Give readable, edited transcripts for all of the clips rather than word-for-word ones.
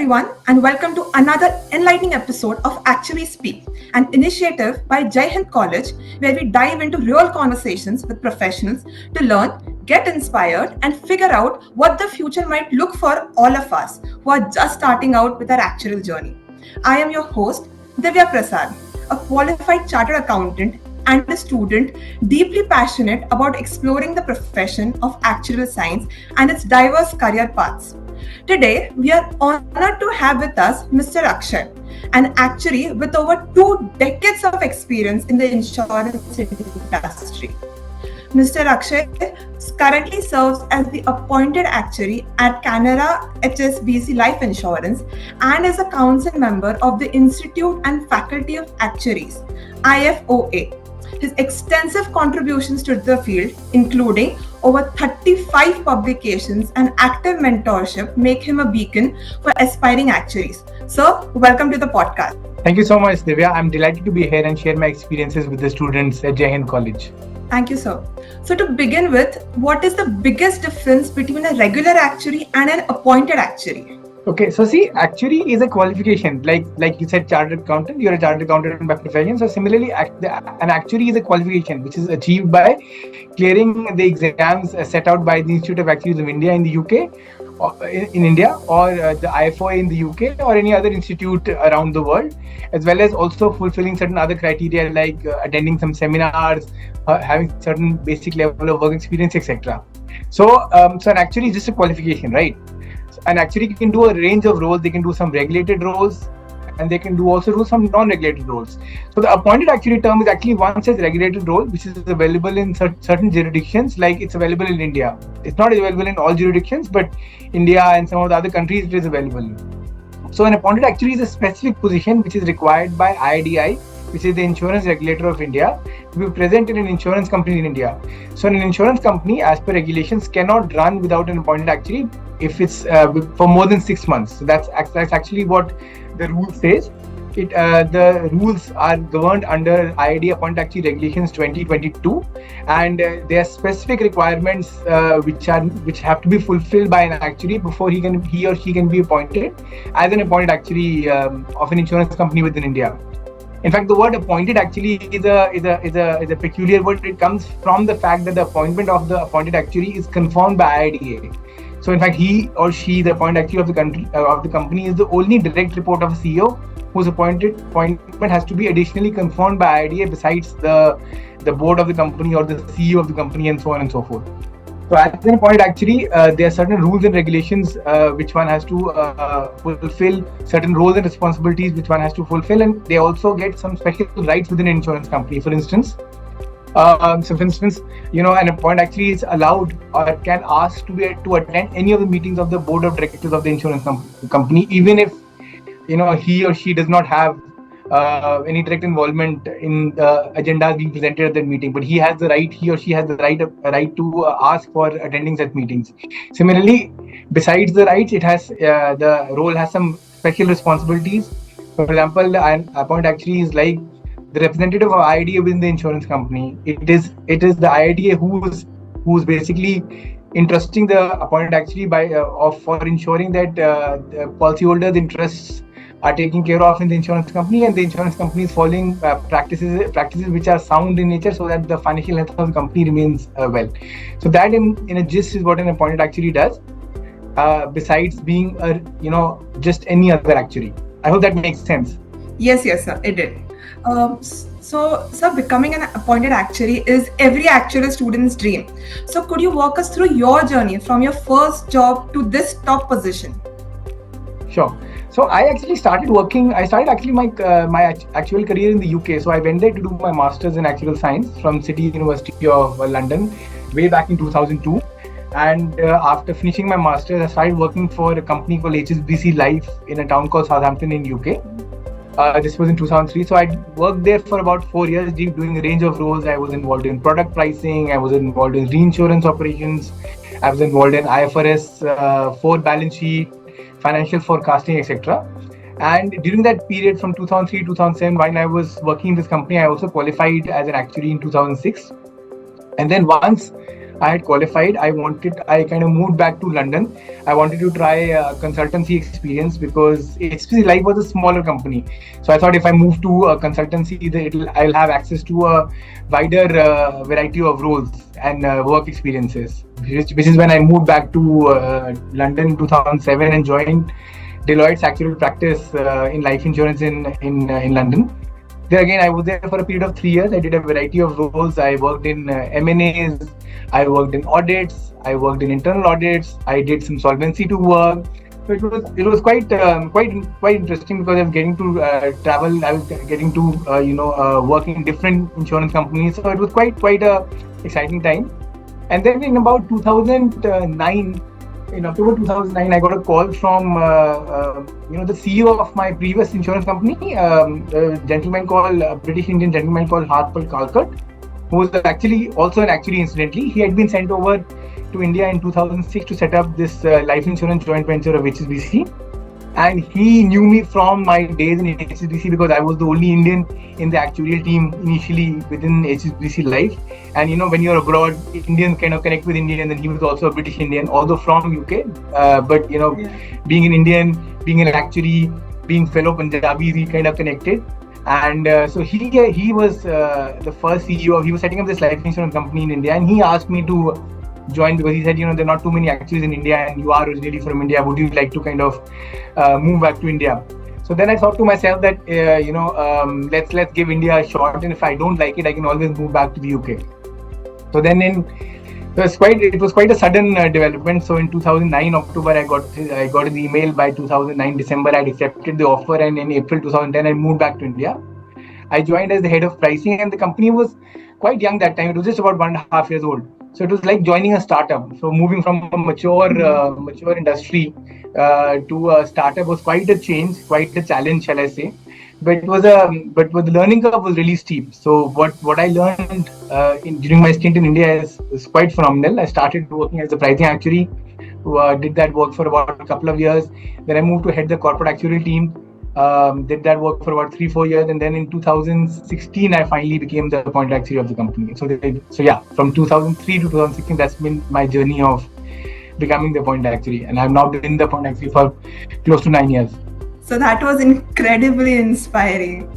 everyone, and welcome to another enlightening episode of Actuaries Speaks, an initiative by Jai Hind College where we dive into real conversations with professionals to learn, get inspired, and figure out what the future might look for all of us who are just starting out with our actuarial journey. I am your host, Divya Prasad, a qualified chartered accountant and a student deeply passionate about exploring the profession of actuarial science and its diverse career paths. Today, we are honored to have with us Mr. Akshay, an actuary with over 2 decades of experience in the insurance industry. Mr. Akshay currently serves as the appointed actuary at Canara HSBC Life Insurance and is a council member of the Institute and Faculty of Actuaries, IFoA. His extensive contributions to the field, including over 35 publications and active mentorship, make him a beacon for aspiring actuaries. Sir, welcome to the podcast. Thank you so much, Divya. I'm delighted to be here and share my experiences with the students at Jai Hind College. Thank you, sir. So to begin with, what is the biggest difference between a regular actuary and an appointed actuary? Okay, so see, actuary is a qualification. Like you said, chartered accountant, you're a chartered accountant by profession. So similarly, an actuary is a qualification which is achieved by clearing the exams set out by the Institute of Actuaries of India in the UK, or in India, or the IFoA in the UK, or any other institute around the world, as well as also fulfilling certain other criteria like attending some seminars, having certain basic level of work experience, etc. So an actuary is just a qualification, right? An actuary can do a range of roles. They can do some regulated roles, and they can also do some non-regulated roles. So the appointed actuary term is actually one such regulated role which is available in certain jurisdictions, like it's available in India. It's not available in all jurisdictions, but India and some of the other countries it is available. So an appointed actuary is a specific position which is required by IRDAI, which is the insurance regulator of India, to be present in an insurance company in India. So an insurance company, as per regulations, cannot run without an appointed actuary if it's for more than 6 months. So that's actually what the rule says. The rules are governed under IRDAI Appointed Actuary Regulations 2022, and there are specific requirements which have to be fulfilled by an actuary before he or she can be appointed as an appointed actuary of an insurance company within India. In fact, the word appointed actually is a peculiar word. It comes from the fact that the appointment of the appointed actuary is confirmed by IRDAI. So, in fact, he or she, the appointed actuary of the company, is the only direct report of a CEO whose appointment has to be additionally confirmed by IRDAI besides the board of the company or the CEO of the company, and so on and so forth. So as an appointed actuary, there are certain rules and regulations which one has to fulfill, certain roles and responsibilities which one has to fulfill, and they also get some special rights within an insurance company. For instance, an appointed actuary is allowed or can ask to attend any of the meetings of the board of directors of the insurance company, even if he or she does not have any direct involvement in the agendas being presented at that meeting, but he or she has the right to ask for attending such meetings. Similarly, besides the rights, the role has some special responsibilities. For example, an appointed actuary is like the representative of IRDAI within the insurance company. It is the IRDAI who's basically entrusting the appointed actuary for ensuring that the policyholders' interests are taken care of in the insurance company, and the insurance company is following practices which are sound in nature, so that the financial health of the company remains well. So that in a gist is what an appointed actuary does, besides being just any other actuary. I hope that makes sense. Yes, sir, it did. So, sir, becoming an appointed actuary is every actuarial student's dream. So could you walk us through your journey from your first job to this top position? Sure. So I started my actual career in the UK. So I went there to do my master's in actuarial science from City University of London way back in 2002. And after finishing my master's, I started working for a company called HSBC Life in a town called Southampton in UK. This was in 2003. So I worked there for about 4 years, doing a range of roles. I was involved in product pricing. I was involved in reinsurance operations. I was involved in IFRS 4 balance sheet, financial forecasting, etc. And during that period from 2003 to 2007, when I was working in this company, I also qualified as an actuary in 2006. And then once I had qualified. I kind of moved back to London. I wanted to try consultancy experience because HSBC Life was a smaller company. So I thought if I move to a consultancy, I'll have access to a wider variety of roles and work experiences. Which is when I moved back to London in 2007 and joined Deloitte's actuarial practice in life insurance in London. There again, I was there for a period of 3 years. I did a variety of roles. I worked in M&As, I worked in audits, I worked in internal audits, I did some Solvency II work. So it was quite interesting because I was getting to travel. I was getting to work in different insurance companies. So it was quite a exciting time. And then in about 2009, in October 2009, I got a call from the CEO of my previous insurance company, a British Indian gentleman called Harpal Kalkut, who was actually also an actuary incidentally. He had been sent over to India in 2006 to set up this life insurance joint venture of HSBC. And he knew me from my days in HSBC because I was the only Indian in the actuarial team initially within HSBC Life. And when you're abroad, Indians kind of connect with Indians, and he was also a British Indian, although from UK. But being an Indian, being an actuary, being fellow Punjabis, he kind of connected. And so he was the first CEO. He was setting up this life insurance company in India, and he asked me to join because he said, there are not too many actuaries in India, and you are originally from India. Would you like to kind of move back to India? So then I thought to myself that let's give India a shot, and if I don't like it, I can always move back to the UK. So then it was quite a sudden development. So in 2009 October, I got an email. By 2009 December, I accepted the offer, and in April 2010, I moved back to India. I joined as the head of pricing, and the company was quite young that time. It was just about 1.5 years old. So it was like joining a startup. So moving from a mature industry to a startup was quite a change, quite a challenge, shall I say? But the learning curve was really steep. So what I learned during my stint in India is quite phenomenal. I started working as a pricing actuary. Did that work for about a couple of years. Then I moved to head the corporate actuarial team. Did that work for about 3-4 years, and then in 2016 I finally became the appointed actuary of the company. So yeah, from 2003 to 2016, that's been my journey of becoming the appointed actuary, and I've now been the appointed actuary for close to 9 years. So that was incredibly inspiring.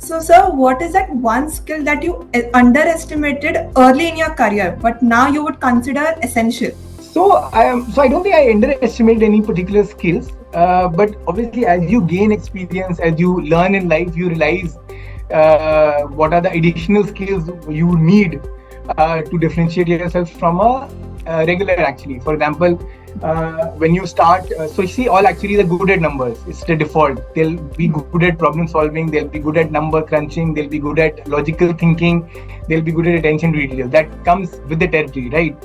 So sir, what is that one skill that you underestimated early in your career, but now you would consider essential? So I don't think I underestimated any particular skills. But obviously, as you gain experience, as you learn in life, you realize what are the additional skills you need to differentiate yourself from a regular actuary. For example, when you start, so you see, all actuaries are good at numbers. It's the default. They'll be good at problem solving. They'll be good at number crunching. They'll be good at logical thinking. They'll be good at attention to detail. That comes with the territory, right?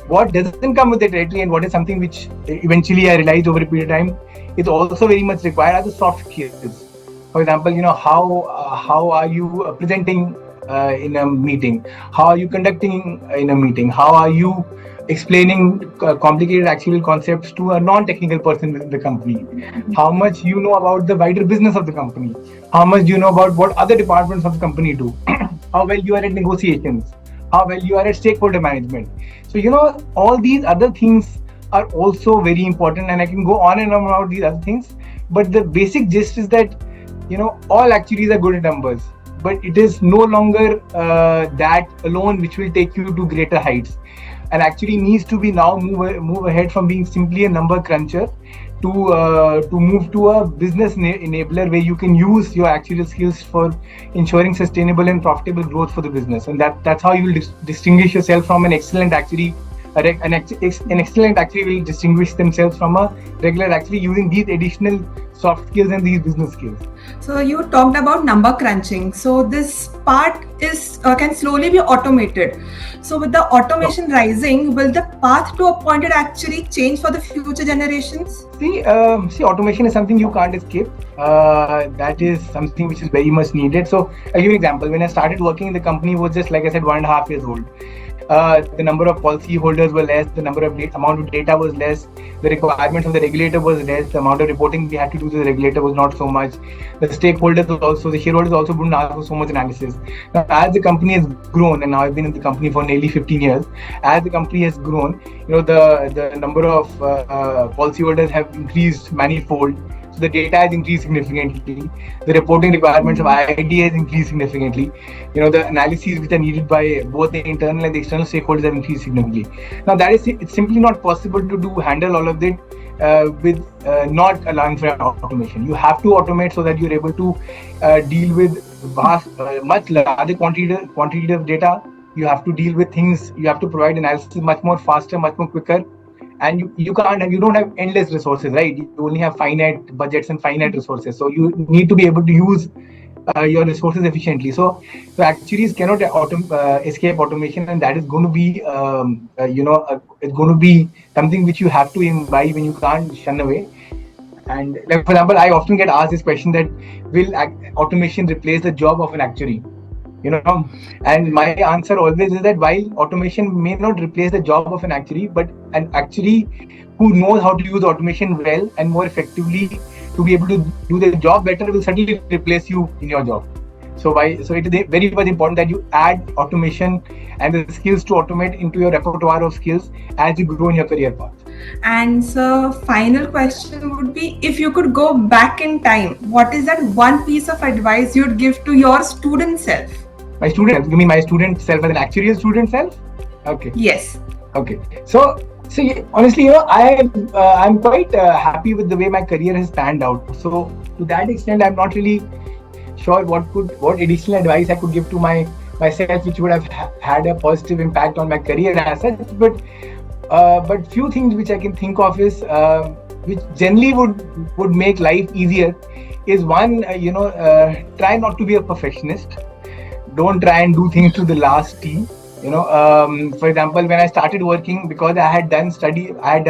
What doesn't come with the territory, and what is something which eventually I realized over a period of time is also very much required, are the soft skills. For example, how are you presenting in a meeting? How are you conducting in a meeting? How are you explaining complicated actuarial concepts to a non-technical person within the company? How much you know about the wider business of the company? How much do you know about what other departments of the company do? How well you are at negotiations? How well you are at stakeholder management? So, all these other things are also very important, and I can go on and on about these other things. But the basic gist is that, all actuaries are good at numbers, but it is no longer that alone which will take you to greater heights. And actually needs to be now move ahead from being simply a number cruncher to move to a business enabler where you can use your actuarial skills for ensuring sustainable and profitable growth for the business. And that's how you will distinguish yourself from an excellent actuary. An excellent actuary will distinguish themselves from a regular actuary using these additional soft skills and these business skills. So you talked about number crunching. So this part can slowly be automated. So with the automation rising, will the path to appointed actuary change for the future generations? See, automation is something you can't escape. That is something which is very much needed. So I'll give you an example. When I started working in the company, was just, like I said, 1.5 years old. the number of policy holders were less, the number of amount of data was less, the requirements of the regulator was less, the amount of reporting we had to do to the regulator was not so much. The stakeholders also, the shareholders also wouldn't ask for so much analysis. Now, as the company has grown, and now I've been in the company for nearly 15 years, as the company has grown, the number of policyholders have increased manifold. So the data has increased significantly. The reporting requirements of IID has increased significantly. The analyses which are needed by both the internal and the external stakeholders have increased significantly. Now it's simply not possible to handle all of it with not allowing for automation. You have to automate so that you're able to deal with much larger quantity of data. You have to deal with things. You have to provide analysis much more faster, much more quicker. And you don't have endless resources, right? You only have finite budgets and finite resources. So you need to be able to use your resources efficiently. So actuaries cannot escape automation, and that is going to be it's going to be something which you have to imbibe and you can't shun away. And like, for example, I often get asked this question that will automation replace the job of an actuary? And my answer always is that while automation may not replace the job of an actuary, but an actuary who knows how to use automation well and more effectively to be able to do the job better will certainly replace you in your job. So it is very much important that you add automation and the skills to automate into your repertoire of skills as you grow in your career path. And so, final question would be, if you could go back in time, what is that one piece of advice you'd give to your student self? My student? You mean my student self as an actuarial student self? Okay. Yes. Okay. So honestly, I'm quite happy with the way my career has panned out. So to that extent, I'm not really sure what additional advice I could give to myself, which would have had a positive impact on my career as such. But few things which I can think of is which generally would make life easier is one, try not to be a perfectionist. Don't try and do things to the last T. For example, when I started working, because I had done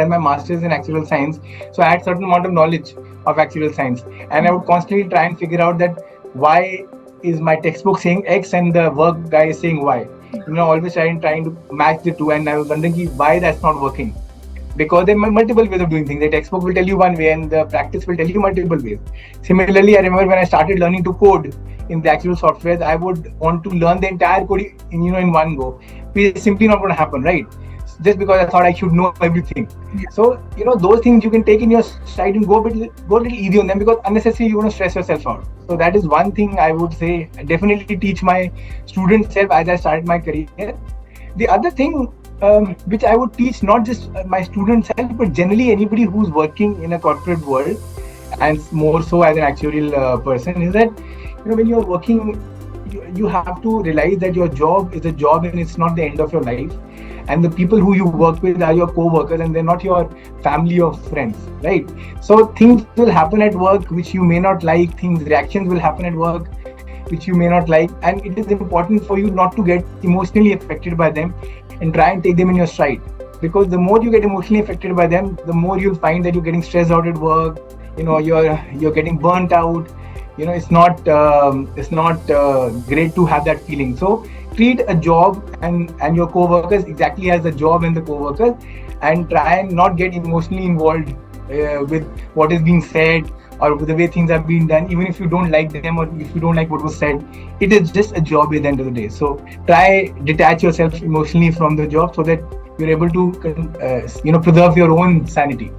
my master's in actuarial science, so I had certain amount of knowledge of actuarial science, and I would constantly try and figure out that why is my textbook saying X and the work guy is saying Y. Always trying to match the two, and I was wondering why that's not working. Because there are multiple ways of doing things. The textbook will tell you one way and the practice will tell you multiple ways. Similarly, I remember when I started learning to code in the actual software, I would want to learn the entire code in one go. It's simply not going to happen, right? Just because I thought I should know everything. Yeah. So, those things you can take in your stride and go a little easy on them, because unnecessarily you want to stress yourself out. So that is one thing I would say, I definitely teach my student self as I started my career. The other thing which I would teach not just my student self, but generally anybody who's working in a corporate world, and more so as an actuarial person, is that when you're working, you have to realize that your job is a job and it's not the end of your life. And the people who you work with are your co-workers, and they're not your family or friends, right? So things will happen at work which you may not like, reactions will happen at work which you may not like, and it is important for you not to get emotionally affected by them and try and take them in your stride. Because the more you get emotionally affected by them, the more you'll find that you're getting stressed out at work, you're getting burnt out. It's not great to have that feeling. So treat a job and your co-workers exactly as a job and the co-workers, and try and not get emotionally involved with what is being said or with the way things are being done. Even if you don't like them or if you don't like what was said, it is just a job at the end of the day. So try detach yourself emotionally from the job so that you're able to preserve your own sanity.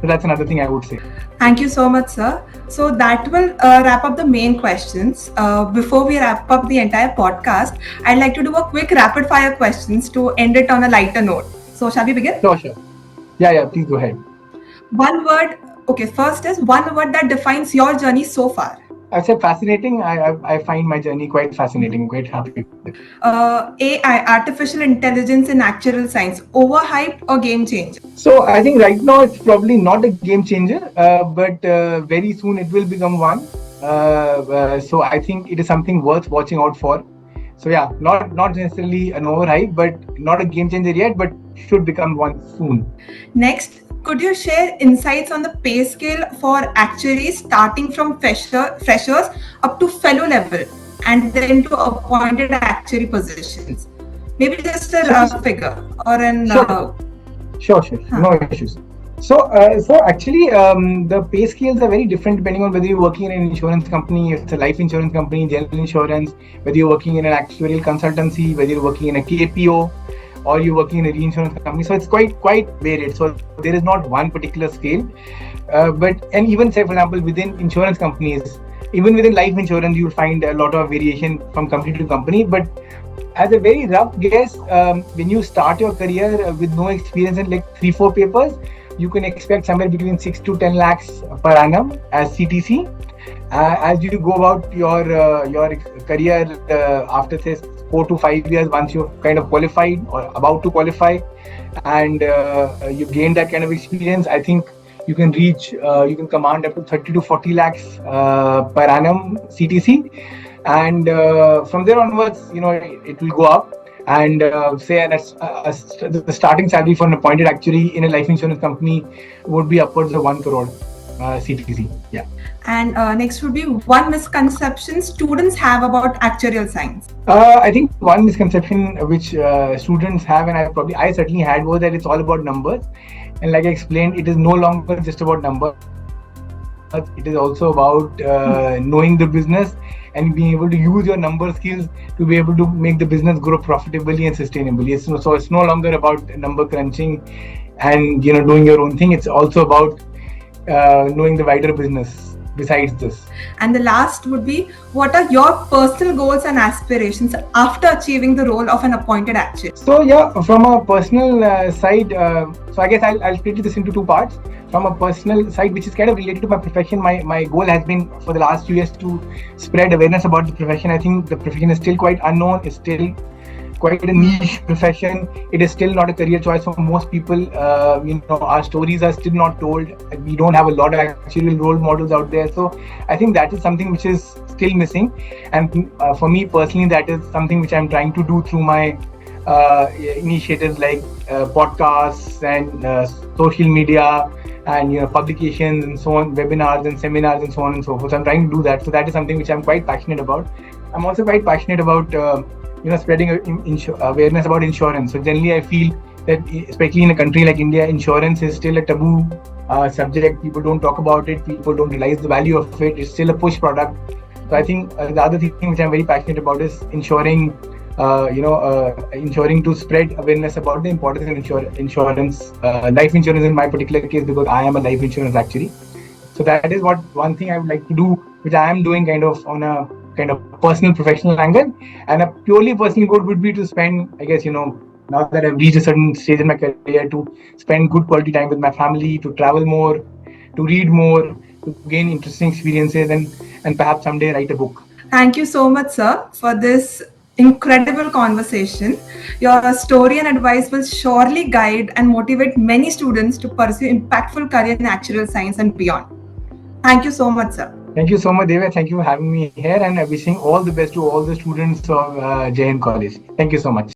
So that's another thing I would say. Thank you so much, sir. So that will wrap up the main questions. Before we wrap up the entire podcast, I'd like to do a quick rapid fire questions to end it on a lighter note. So shall we begin? Sure. Yeah, please go ahead. One word. Okay, first is one word that defines your journey so far. I said fascinating. I find my journey quite fascinating. I'm quite happy with it. AI, artificial intelligence in actuarial science, overhyped or game changer? So I think right now it's probably not a game changer, but very soon it will become one. So I think it is something worth watching out for. So yeah, not necessarily an overhype, but not a game changer yet, but should become one soon. Next, could you share insights on the pay scale for actuaries starting from freshers up to fellow level and then to appointed actuary positions? Maybe just a So, rough figure or an. sure. No issues. So actually, the pay scales are very different depending on whether you're working in an insurance company, if it's a life insurance company, general insurance, whether you're working in an actuarial consultancy, whether you're working in a KPO, or you're working in a reinsurance company. So it's quite varied. So there is not one particular scale. And even say, for example, within insurance companies, even within life insurance, you'll find a lot of variation from company to company. But as a very rough guess, when you start your career with no experience in like 3-4 papers, you can expect somewhere between 6 to 10 lakhs per annum as CTC. As you go about your career after say 4 to 5 years, once you've kind of qualified or about to qualify, and you gain that kind of experience, I think you can command up to 30 to 40 lakhs per annum CTC. And from there onwards, it will go up. And say the starting salary for an appointed actuary in a life insurance company would be upwards of 1 crore CTC. Yeah. And next would be one misconception students have about actuarial science. I think one misconception which students have, and I certainly had, was that it's all about numbers. And like I explained, it is no longer just about numbers. It is also about knowing the business and being able to use your number skills to be able to make the business grow profitably and sustainably. So it's no longer about number crunching and doing your own thing. It's also about knowing the wider business besides this. And the last would be, what are your personal goals and aspirations after achieving the role of an appointed actuary? So yeah, from a personal side, so I guess I'll split this into 2 parts. From a personal side, which is kind of related to my profession, my goal has been for the last few years to spread awareness about the profession. I think the profession is still quite unknown. It's still quite a niche profession. It is still not a career choice for most people. Our stories are still not told. We don't have a lot of actuarial role models out there. So I think that is something which is still missing. And for me personally, that is something which I'm trying to do through my initiatives like podcasts and social media and publications and so on, webinars and seminars and so on and so forth. So I'm trying to do that. So that is something which I'm quite passionate about. I'm also quite passionate about spreading awareness about insurance. So generally, I feel that especially in a country like India, insurance is still a taboo subject. People don't talk about it. People don't realize the value of it. It's still a push product. So I think the other thing which I'm very passionate about is ensuring to spread awareness about the importance of insurance, life insurance in my particular case, because I am a life insurance actuary. So that is one thing I would like to do, which I am doing kind of on a kind of personal professional angle. And a purely personal goal would be to spend, I guess, now that I've reached a certain stage in my career, to spend good quality time with my family, to travel more, to read more, to gain interesting experiences, and perhaps someday write a book. Thank you so much, sir, for this incredible conversation. Your story and advice will surely guide and motivate many students to pursue impactful career in actuarial science and beyond. Thank you so much, sir. Thank you so much, Deva. Thank you for having me here, and wishing all the best to all the students of Jai Hind College. Thank you so much.